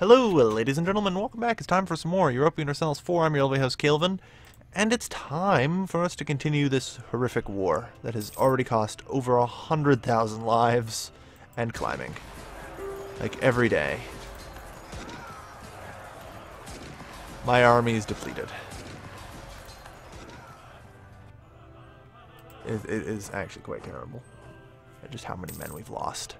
Hello, ladies and gentlemen, welcome back. It's time for some more Europa Universalis 4. I'm your lovely host, Calvin, and it's time for us to continue this horrific war that has already cost over 100,000 lives and climbing. Like, every day. My army is depleted. It is actually quite terrible. At just how many men we've lost.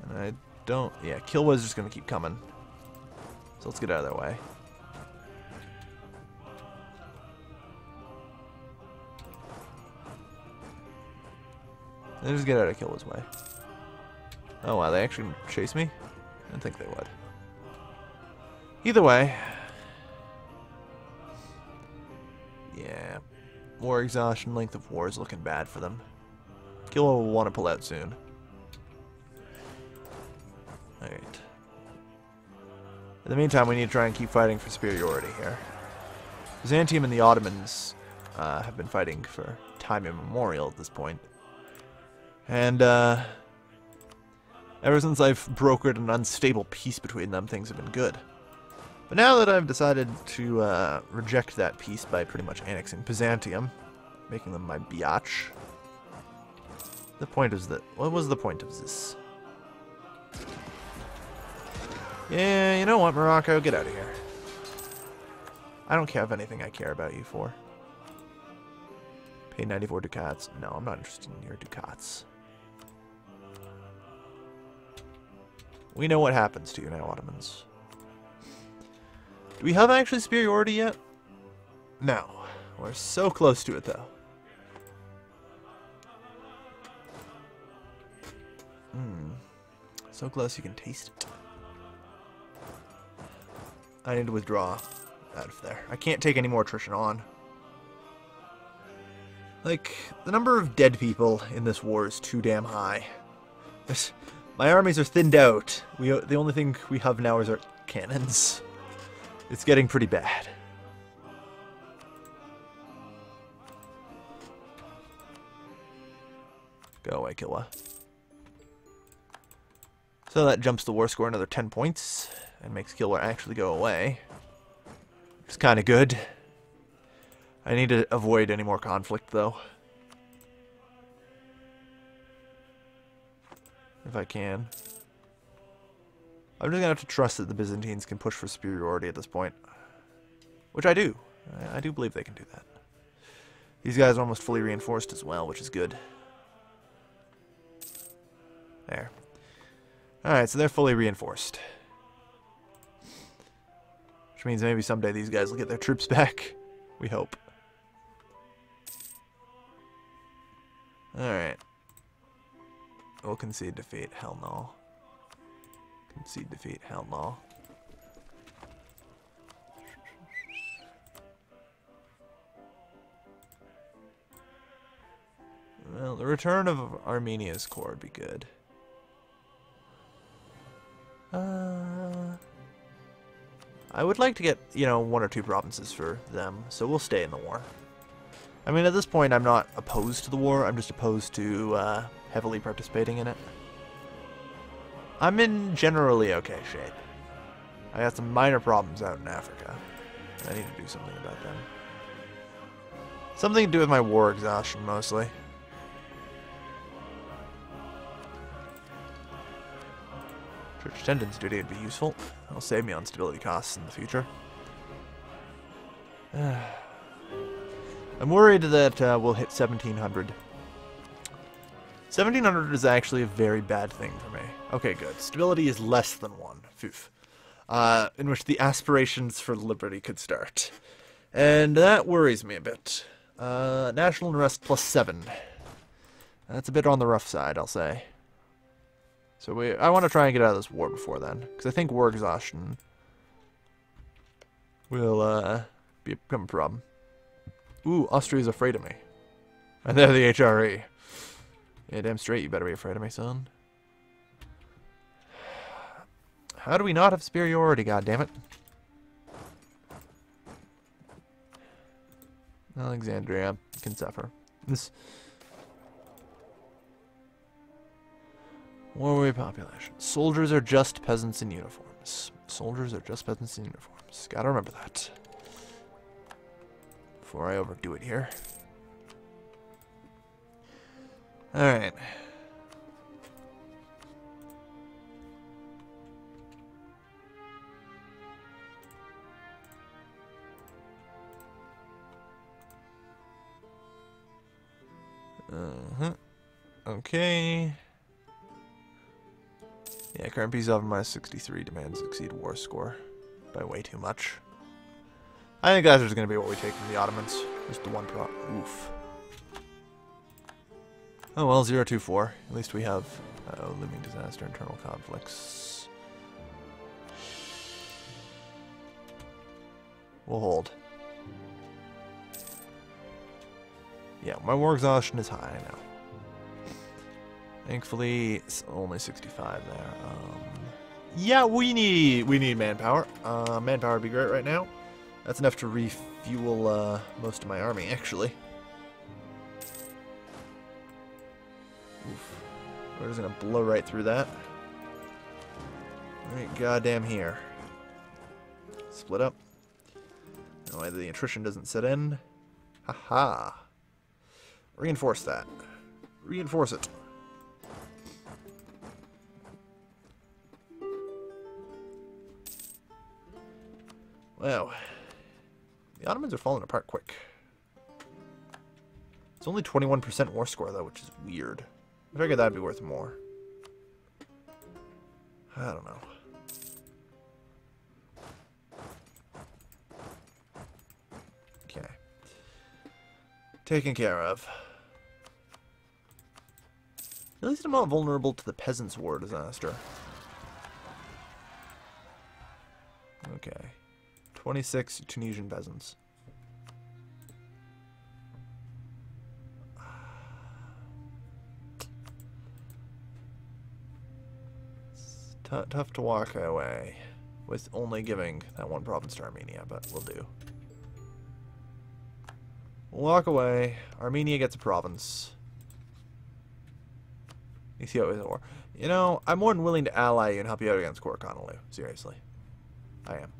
And I don't... Yeah, Kilwa's just going to keep coming. So let's get out of their way. Then just get out of Kilwa's way. Oh wow, they actually chase me? I didn't think they would. Either way. Yeah. War exhaustion, length of war is looking bad for them. Kilwa will want to pull out soon. Alright. In the meantime, we need to try and keep fighting for superiority here. Byzantium and the Ottomans have been fighting for time immemorial at this point. And ever since I've brokered an unstable peace between them, things have been good. But now that I've decided to reject that peace by pretty much annexing Byzantium, making them my biatch, the point is that... What was the point of this? Yeah, you know what, Morocco? Get out of here. I don't have anything I care about you for. Pay 94 ducats. No, I'm not interested in your ducats. We know what happens to you now, Ottomans. Do we have actually superiority yet? No. We're so close to it, though. So close you can taste it. I need to withdraw out of there. I can't take any more attrition on. Like, the number of dead people in this war is too damn high. My armies are thinned out. The only thing we have now is our cannons. It's getting pretty bad. Go away, Kilwa. So that jumps the war score another 10 points and makes Kilwa actually go away. Which is kind of good. I need to avoid any more conflict, though. If I can. I'm just going to have to trust that the Byzantines can push for superiority at this point. Which I do. I do believe they can do that. These guys are almost fully reinforced as well, which is good. There. Alright, so they're fully reinforced. Which means maybe someday these guys will get their troops back. We hope. Alright. We'll concede defeat. Hell no. Concede defeat. Hell no. Well, the return of Armenia's core would be good. I would like to get, you know, 1 or 2 provinces for them, so we'll stay in the war. I mean, at this point, I'm not opposed to the war, I'm just opposed to heavily participating in it. I'm in generally okay shape. I got some minor problems out in Africa. I need to do something about them. Something to do with my war exhaustion, mostly. Church attendance duty would be useful. It'll save me on stability costs in the future. I'm worried that we'll hit 1700. 1700 is actually a very bad thing for me. Okay, good. Stability is less than 1. Poof. In which the aspirations for liberty could start. And that worries me a bit. National unrest +7. That's a bit on the rough side, I'll say. So I want to try and get out of this war before then, because I think war exhaustion will become a problem. Ooh, Austria's afraid of me. And they're the HRE. Yeah, damn straight you better be afraid of me, son. How do we not have superiority, goddammit? Alexandria can suffer. This Warway population. Soldiers are just peasants in uniforms. Soldiers are just peasants in uniforms. Gotta remember that. Before I overdo it here. Alright. Okay. Yeah, current peace offer minus 63 demands exceed war score by way too much. I think that's just going to be what we take from the Ottomans. Just the one prop. Oof. Oh well, 024. At least we have looming disaster, internal conflicts. We'll hold. Yeah, my war exhaustion is high now. Thankfully, it's only 65 there. Yeah, we need manpower. Manpower would be great right now. That's enough to refuel most of my army, actually. Oof. We're just gonna blow right through that. Right goddamn here. Split up. No way the attrition doesn't set in. Haha. Reinforce that. Reinforce it. Wow. The Ottomans are falling apart quick. It's only 21% war score, though, which is weird. I figured that'd be worth more. I don't know. Okay. Taken care of. At least I'm not vulnerable to the Peasants' War disaster. Okay. 26 Tunisian peasants. It's tough to walk away with only giving that one province to Armenia, but we'll do. We'll walk away. Armenia gets a province. Ethiopia war. You know, I'm more than willing to ally you and help you out against Korkanelu. Seriously. I am.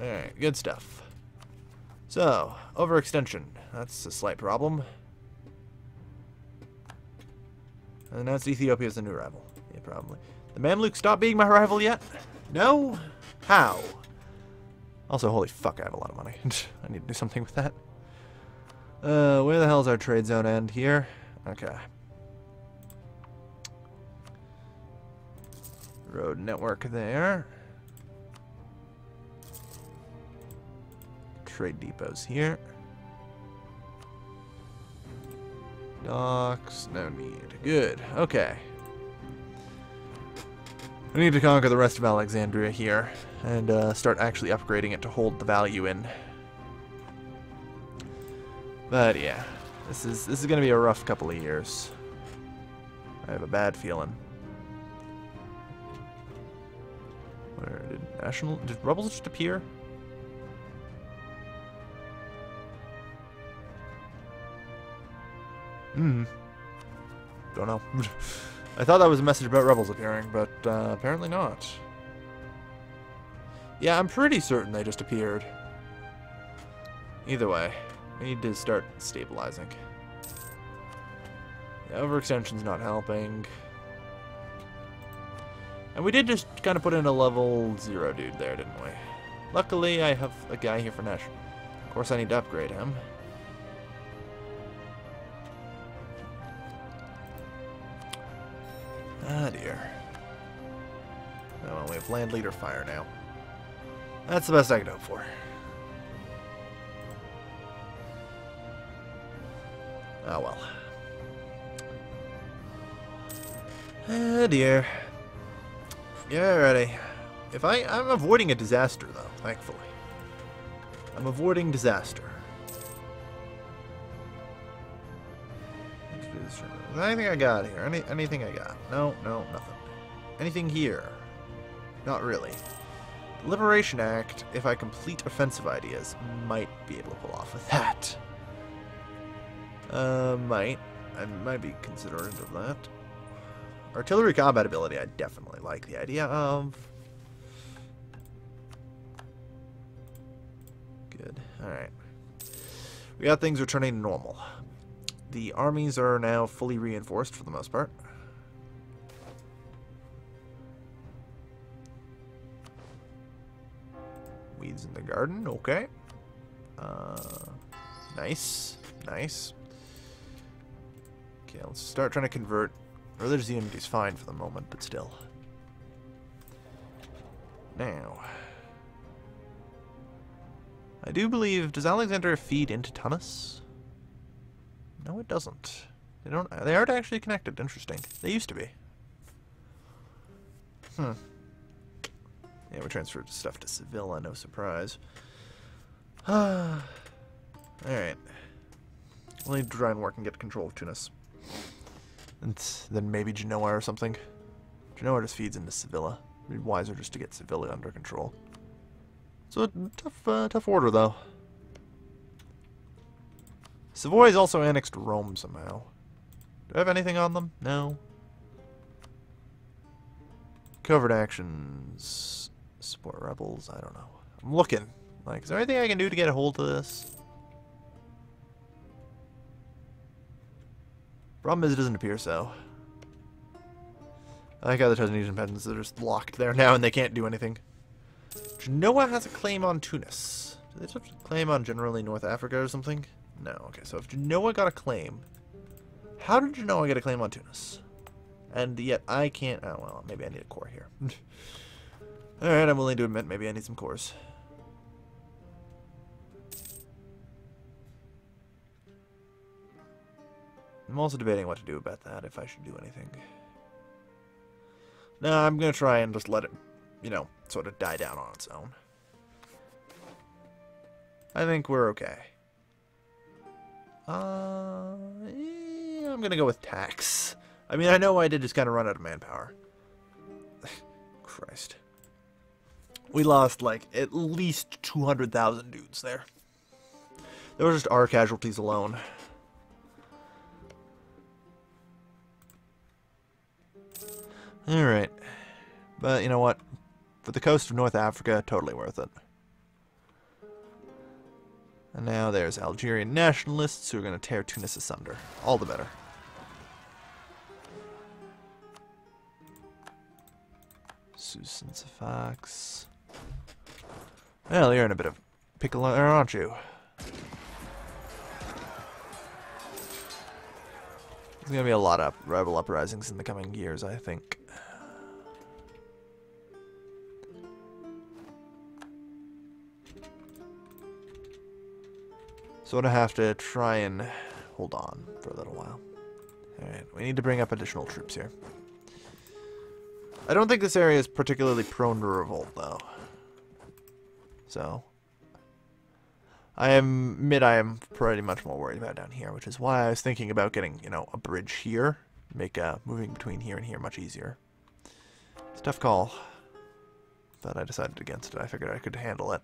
Alright, good stuff. So, overextension. That's a slight problem. And that's Ethiopia as a new rival. Yeah, probably. The Mamluks stop being my rival yet? No? How? Also, holy fuck, I have a lot of money. I need to do something with that. Where the hell's our trade zone end here? Okay. Road network there. Trade depots here. Docks, no need. Good, okay. We need to conquer the rest of Alexandria here and start actually upgrading it to hold the value in. But yeah, this is going to be a rough couple of years. I have a bad feeling. Where did rebels just appear? Don't know. I thought that was a message about rebels appearing, but apparently not. Yeah, I'm pretty certain they just appeared. Either way, we need to start stabilizing. Yeah, overextension's not helping. And we did just kind of put in a level 0 dude there, didn't we? Luckily, I have a guy here for Nesh. Of course, I need to upgrade him. Ah, dear. Oh, well, we have land leader fire now. That's the best I could hope for. Oh, well. Ah, dear. Yeah, ready. I'm avoiding a disaster, though, thankfully. I'm avoiding disaster. Is there anything I got here? Anything I got? No, nothing. Anything here? Not really. The Liberation Act, if I complete offensive ideas, might be able to pull off with that. Might. I might be considerate of that. Artillery combat ability, I definitely like the idea of. Good. Alright. We got things returning to normal. The armies are now fully reinforced for the most part. Weeds in the garden, okay. Nice. Nice. Okay, let's start trying to convert. Religious unity is fine for the moment, but still. Now. I do believe, does Alexander feed into Tunis? No, it doesn't. They don't. They aren't actually connected. Interesting. They used to be. Yeah, we transferred stuff to Sevilla, no surprise. Alright. We'll need to try and work and get control of Tunis. And then maybe Genoa or something. Genoa just feeds into Sevilla. It'd be wiser just to get Sevilla under control. So tough order though. Savoy's also annexed Rome somehow. Do I have anything on them? No. Covert actions. Support rebels. I don't know. I'm looking. Like, is there anything I can do to get a hold of this? Problem is, it doesn't appear so. I like how the Tunisian peasants are just locked there now and they can't do anything. Genoa has a claim on Tunis. Do they just have a claim on generally North Africa or something? No. Okay, so if Genoa got a claim, how did Genoa get a claim on Tunis? And yet I can't. Oh, well, maybe I need a core here. Alright, I'm willing to admit maybe I need some cores. I'm also debating what to do about that, if I should do anything. No, I'm going to try and just let it, you know, sort of die down on its own. I think we're okay. Yeah, I'm going to go with tax. I mean, I know I did just kind of run out of manpower. Christ. We lost, like, at least 200,000 dudes there. There were just our casualties alone. Alright. But, you know what? For the coast of North Africa, totally worth it. And now there's Algerian nationalists who are going to tear Tunis asunder. All the better. Sus and Safax. Well, you're in a bit of pickle, aren't you? There's going to be a lot of rebel uprisings in the coming years, I think. So I'm going to have to try and hold on for a little while. Alright, we need to bring up additional troops here. I don't think this area is particularly prone to revolt, though. So, I am pretty much more worried about down here, which is why I was thinking about getting, you know, a bridge here. Make moving between here and here much easier. It's a tough call. But I decided against it. I figured I could handle it.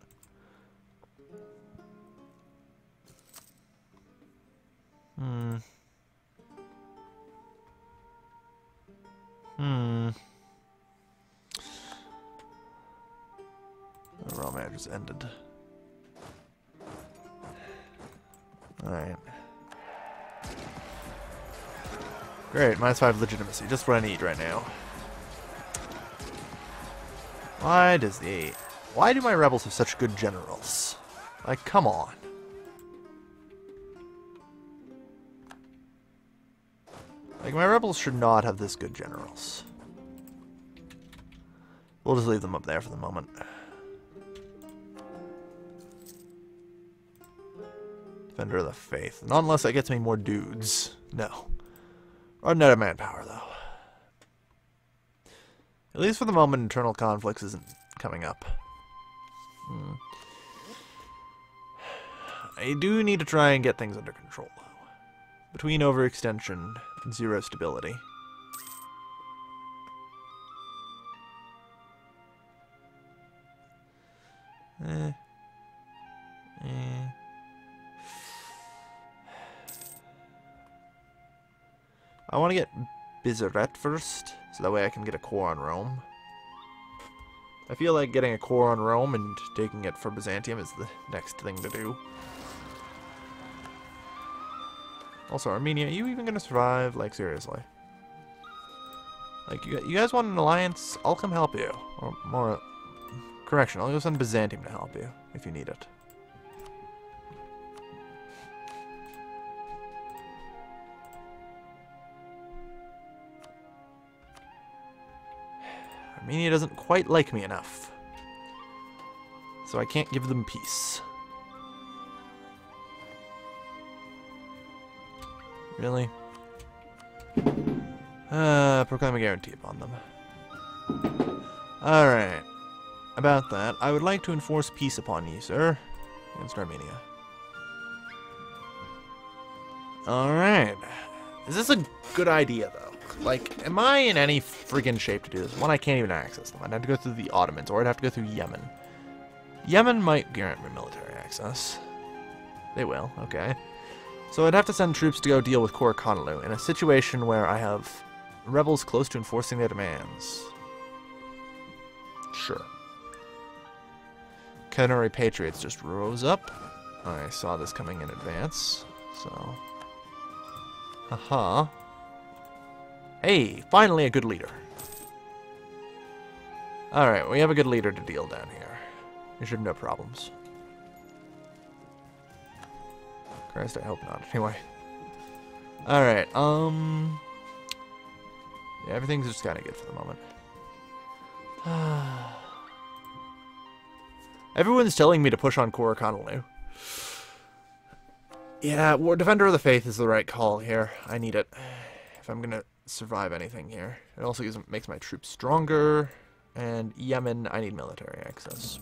The raw match just ended. Alright. Great, -5 legitimacy, just what I need right now. Why do my rebels have such good generals? Like, come on. Like, my rebels should not have this good generals. We'll just leave them up there for the moment. Defender of the Faith. Not unless that gets me more dudes. No. Running out of manpower, though. At least for the moment, internal conflicts isn't coming up. I do need to try and get things under control, though. Between overextension and zero stability. I want to get Bizarret first, so that way I can get a core on Rome. I feel like getting a core on Rome and taking it for Byzantium is the next thing to do. Also, Armenia, are you even going to survive? Like, seriously. Like, you guys want an alliance? I'll come help you. Or more... Correction, I'll go send Byzantium to help you, if you need it. Armenia doesn't quite like me enough. So I can't give them peace. Really? Proclaim a guarantee upon them. Alright. About that, I would like to enforce peace upon you, sir. Against Armenia. Alright. Is this a good idea, though? Like, am I in any friggin' shape to do this? One, I can't even access them. I'd have to go through the Ottomans, or I'd have to go through Yemen. Yemen might grant me military access. They will, okay. So I'd have to send troops to go deal with Korokanalu in a situation where I have rebels close to enforcing their demands. Sure. Canary Patriots just rose up. I saw this coming in advance, so... Haha. Hey, finally a good leader. Alright, we have a good leader to deal down here. We should have no problems. Christ, I hope not. Anyway. Alright, yeah, everything's just kind of good for the moment. Everyone's telling me to push on Korokanalu. Yeah, Defender of the Faith is the right call here. I need it. If I'm gonna survive anything here. It also makes my troops stronger. And Yemen, I need military access.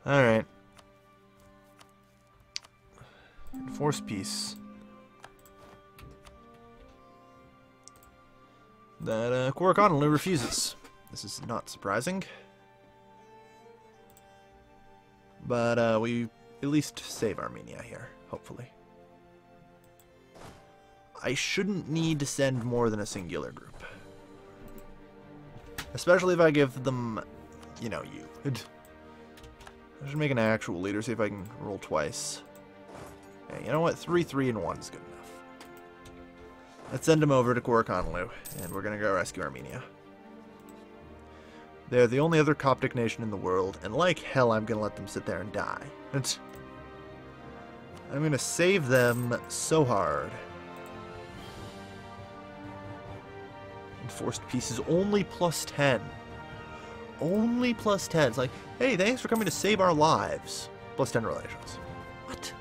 Alright. Enforce peace. That Korokanalu refuses. This is not surprising. But we at least save Armenia here, hopefully. I shouldn't need to send more than a singular group. Especially if I give them, you know, I should make an actual leader, see if I can roll twice. Yeah, you know what? 3, 3, and 1 is good enough. Let's send him over to Korokanalu, and we're going to go rescue Armenia. They're the only other Coptic nation in the world, and like hell I'm going to let them sit there and die. I'm going to save them so hard. Enforced peace is only +10. Only +10. It's like, hey, thanks for coming to save our lives. +10 relations. What?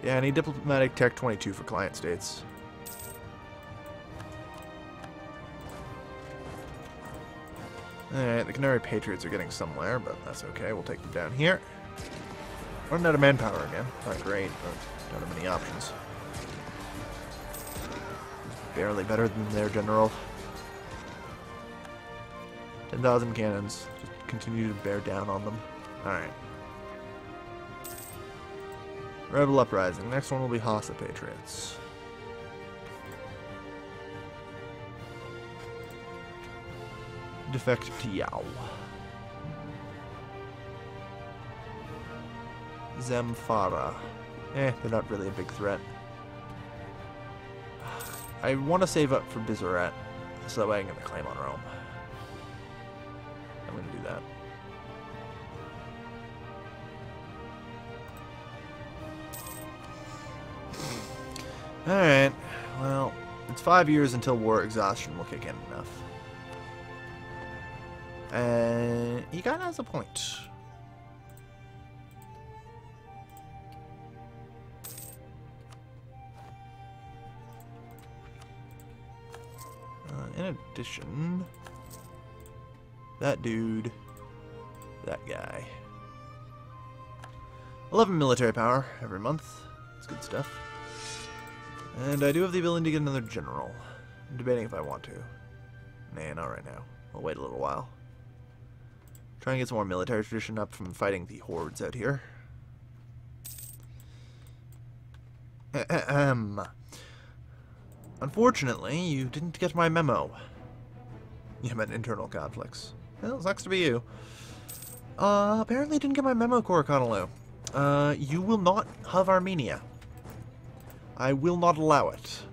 Yeah, I need diplomatic tech 22 for client states. Alright, the Canary Patriots are getting somewhere, but that's okay. We'll take them down here. Running out of manpower again. Not great, but don't have many options. Barely better than their general. 10,000 cannons. Just continue to bear down on them. Alright. Rebel Uprising. Next one will be Hassa Patriots. Defect to Yao. Zamfara. They're not really a big threat. I want to save up for Bizarret, so that way I can get a claim on Rome. I'm going to do that. Alright, well, it's 5 years until war exhaustion will kick in enough. And he kind of has a point. In addition, that dude, that guy. 11 military power every month. That's good stuff. And I do have the ability to get another general. I'm debating if I want to. Nah, not right now. I'll wait a little while. Try and get some more military tradition up from fighting the hordes out here. Unfortunately, you didn't get my memo. You meant internal conflicts. Well, sucks to be you. Apparently you didn't get my memo, Korokanalu. You will not have Armenia. I will not allow it.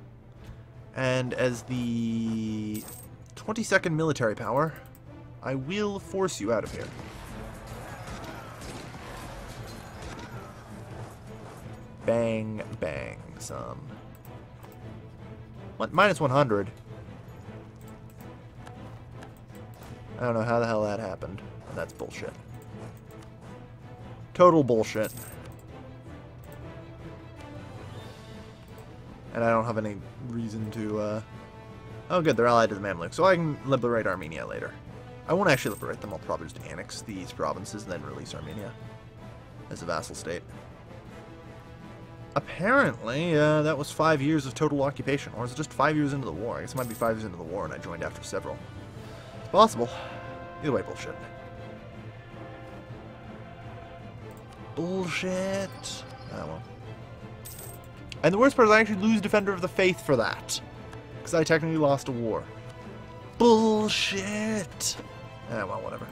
And as the 22nd military power, I will force you out of here. Bang, bang, son. What? Minus 100? I don't know how the hell that happened. That's bullshit. Total bullshit. And I don't have any reason to, Oh, good, they're allied to the Mamluks, so I can liberate Armenia later. I won't actually liberate them, I'll probably just annex these provinces and then release Armenia as a vassal state. Apparently, that was 5 years of total occupation, or is it just 5 years into the war? I guess it might be 5 years into the war and I joined after several. It's possible. Either way, bullshit. Bullshit. Oh, well. And the worst part is I actually lose Defender of the Faith for that. Because I technically lost a war. Bullshit. Ah, well, whatever.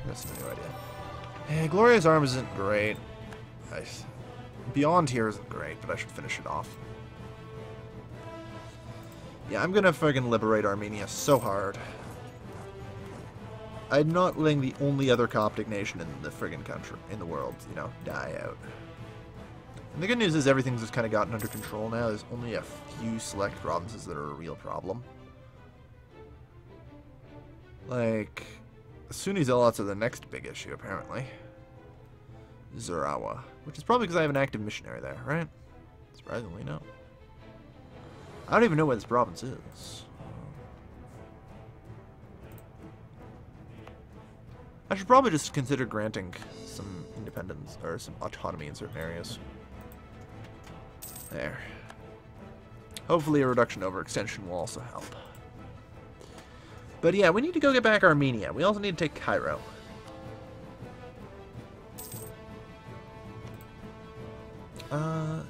That's a new idea. Hey, Gloria's Arms isn't great. Beyond here isn't great, but I should finish it off. Yeah, I'm gonna friggin' liberate Armenia so hard. I'm not letting the only other Coptic nation in the friggin' country, in the world, you know, die out. And the good news is everything's just kind of gotten under control now. There's only a few select provinces that are a real problem. Like, Sunni Zealots are the next big issue, apparently. Zurawa. Which is probably because I have an active missionary there, right? Surprisingly, no. I don't even know where this province is. I should probably just consider granting some independence, or some autonomy in certain areas. There. Hopefully a reduction overextension will also help. But yeah, we need to go get back Armenia. We also need to take Cairo.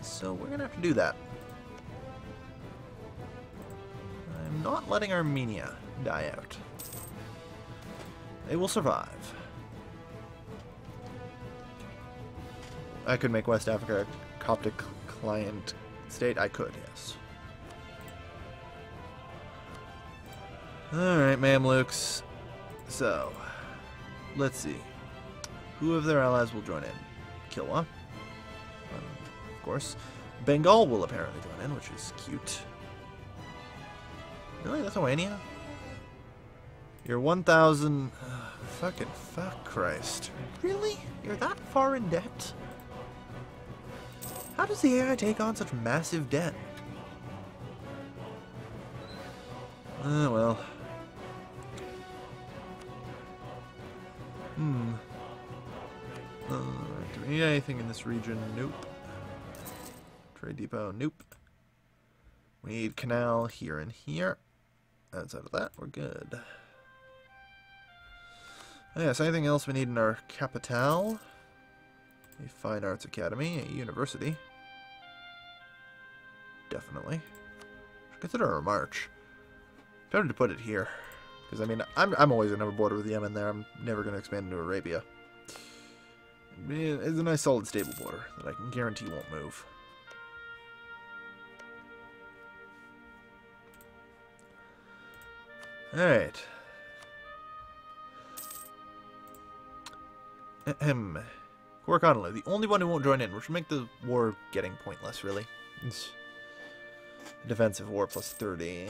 So we're gonna have to do that. I'm not letting Armenia die out. They will survive. I could make West Africa a Coptic client state. I could, yes. Alright, Mamluks. So, let's see. Who of their allies will join in? Kilwa. Of course. Bengal will apparently join in, which is cute. Really? Lithuania? You're 1,000... fucking fuck Christ. Really? You're that far in debt? How does the AI take on such massive debt? Well. Do we need anything in this region? Nope. Trade depot? Nope. We need canal here and here. Outside of that, we're good. Oh, yes, anything else we need in our capitale? A fine arts academy, a university. Definitely. Should consider a march. Better to put it here. Because, I mean, I'm always going to have a border with Yemen there. I'm never going to expand into Arabia. It's a nice, solid, stable border that I can guarantee won't move. Alright. Korokanalu, the only one who won't join in, which will make the war getting pointless, really. It's defensive war plus 30.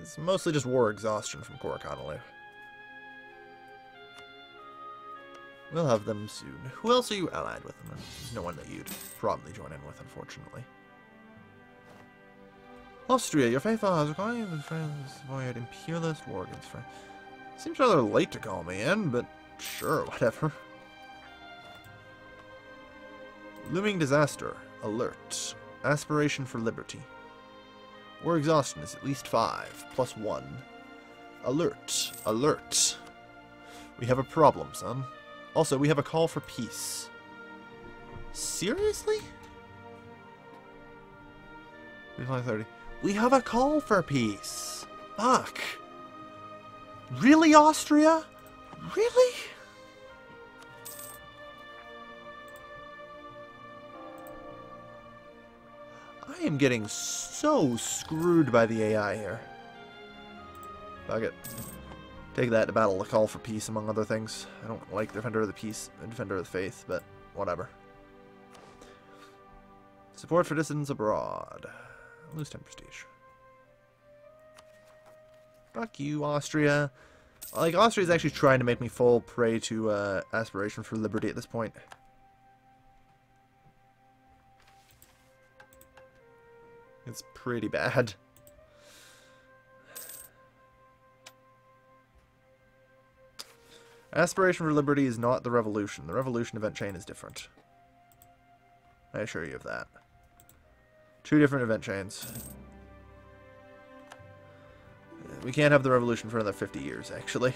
It's mostly just war exhaustion from Korokanalu. We'll have them soon. Who else are you allied with? There's no one that you'd probably join in with, unfortunately. Austria, your faithful house, calling you friends, avoid imperialist war against France. Seems rather late to call me in, but sure, whatever. Looming disaster. Alert. Aspiration for liberty. War exhaustion is at least 5, plus 1. Alert. Alert. We have a problem, son. Also, we have a call for peace. Seriously? 5:30. We have a call for peace. Fuck. Really, Austria? Really? I am getting so screwed by the AI here. Fuck it. Take that to battle the call for peace, among other things. I don't like Defender of the Peace and Defender of the Faith, but whatever. Support for dissidents abroad. Lose 10 prestige. Fuck you, Austria. Like, Austria's actually trying to make me fall prey to aspiration for liberty at this point. It's pretty bad. Aspiration for liberty is not the revolution. The revolution event chain is different. I assure you of that. 2 different event chains. We can't have the revolution for another 50 years, actually.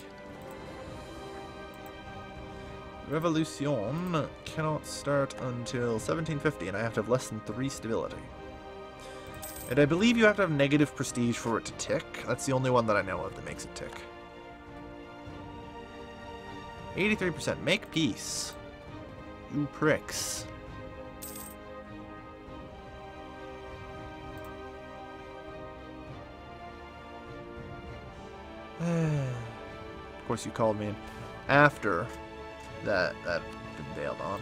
Revolution cannot start until 1750, and I have to have less than 3 stability. And I believe you have to have negative prestige for it to tick. That's the only one that I know of that makes it tick. 83%. Make peace. You pricks. Of course you called me in after that been bailed on.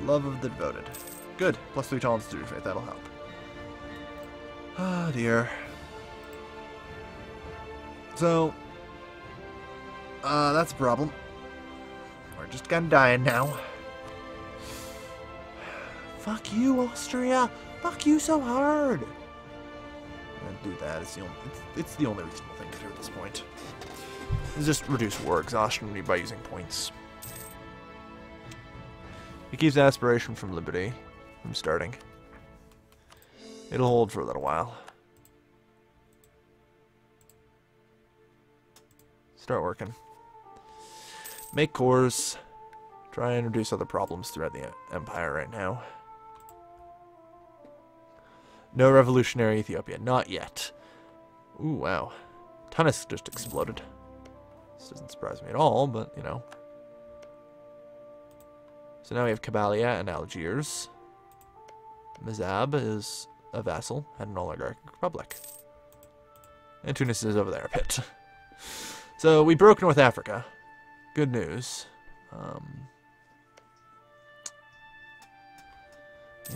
Love of the devoted. Good. +3 tolerance to faith. That'll help. Ah, dear. So, that's a problem. We're just gonna die now. Fuck you, Austria. Fuck you so hard. And do that. It's the only reasonable thing to do at this point. Is just reduce war exhaustion by using points. It keeps aspiration from liberty from starting. It'll hold for a little while. Start working. Make cores. Try and reduce other problems throughout the empire right now. No revolutionary Ethiopia. Not yet. Ooh, wow. Tunis just exploded. This doesn't surprise me at all, but, you know. So now we have Kabalia and Algiers. Mizab is a vassal and an oligarchic republic. And Tunis is over there a bit. So we broke North Africa. Good news.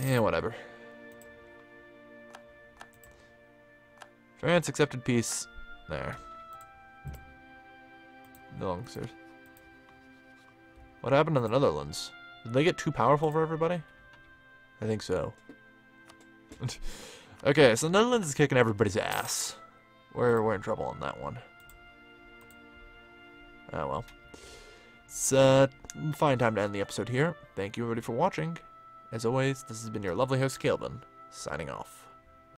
Yeah, whatever. France accepted peace. There. No, seriously. What happened in the Netherlands? Did they get too powerful for everybody? I think so. Okay, so the Netherlands is kicking everybody's ass. We're in trouble on that one. Oh well. It's a fine time to end the episode here. Thank you everybody for watching. As always, this has been your lovely host, Calvin, signing off.